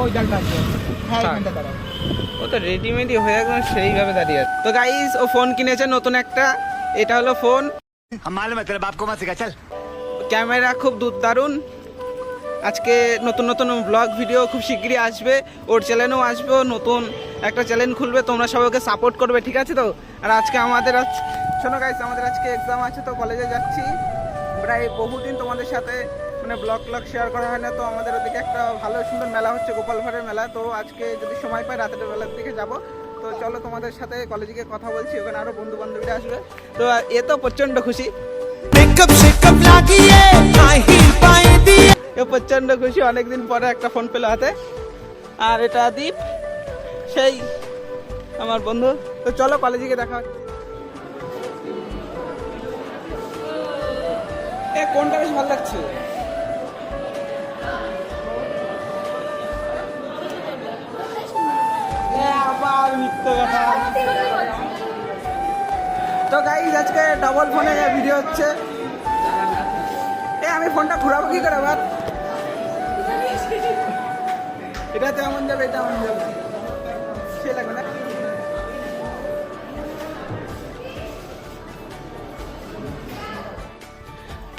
ওই ডালটা আছে, হ্যাঁ এখানটা দাঁড়াও। ও তো রেডিমেডই হয়ে গেল, সেইভাবে দাঁড়িয়ে আছে। তো গাইস ও ফোন কিনেছে নতুন একটা, এটা হলো ফোন। मालूम है तेरे बाप को मत सिखा चल। ক্যামেরা খুব দারুণ। আজকে নতুন নতুন ব্লগ ভিডিও খুব শিগগিরই আসবে, ওর চ্যানেলেও আসবে, ও নতুন একটা চ্যানেল খুলবে, তোমরা সবাইকে সাপোর্ট করবে, ঠিক আছে তো? আর আজকে আমাদের শোনো গাইস, আমাদের আজকে এক্সাম আছে, তো কলেজে যাচ্ছি। প্রায় বহুদিন তোমাদের সাথে মানে ব্লগ শেয়ার করা হয় না, তো আমাদের ওদিকে একটা ভালো সুন্দর মেলা হচ্ছে, গোপাল ভাঁড়ের মেলা। তো আজকে যদি সময় পাই রাতের বেলার দিকে যাব। তো চলো তোমাদের সাথে কলেজে গিয়ে কথা বলছি, ওখানে আরও বন্ধু বান্ধবীরা আসবে। তো এ তো প্রচণ্ড খুশি, প্রচন্ড খুশি, অনেকদিন পরে একটা ফোন পেলো হাতে। আর এটা দীপ, সেই আমার বন্ধু। তো চলো কলেজে গিয়ে দেখা হচ্ছে। এ কোনটা বেশ ভালো লাগছে? আবার মিথ্যে কথা। তো গাইস আজকে ডবল ফোনে ভিডিও হচ্ছে। আমি ফোনটা ঘুরাবো কি করে আবার? এটা তো এমন যাবে, এটা এমন যাবে, সে লাগবে না।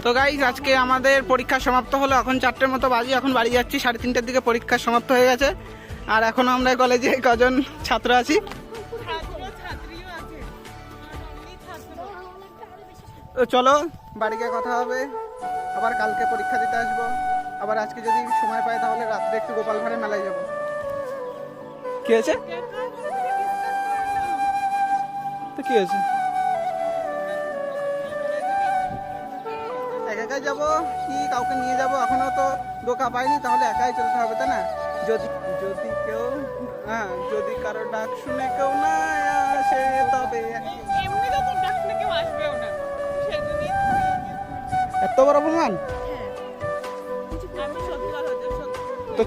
তো গাইস আজকে আমাদের পরীক্ষা সমাপ্ত হলো, এখন 4টের মতো বাজে, এখন বাড়ি যাচ্ছি। 3:30টার দিকে পরীক্ষা সমাপ্ত হয়ে গেছে। আর এখন আমরা কলেজে কজন ছাত্র আছি? তো চলো বাড়ি গিয়ে কথা হবে, আবার কালকে পরীক্ষা দিতে আসবো। আবার আজকে যদি সময় পাই তাহলে রাত্রে একটু গোপাল ভাঁড়ের মেলায় যাবো। কি হয়েছে? তো কি হয়েছে? একাই যাবো কি কাউকে নিয়ে যাবো? এখনো তো ধোকা পাইনি, তাহলে একাই চলতে হবে, তাই না? যদি কেউ যদি কারো ডাক শুনে কেউ না আসে তবে এত বড় অপমান। তো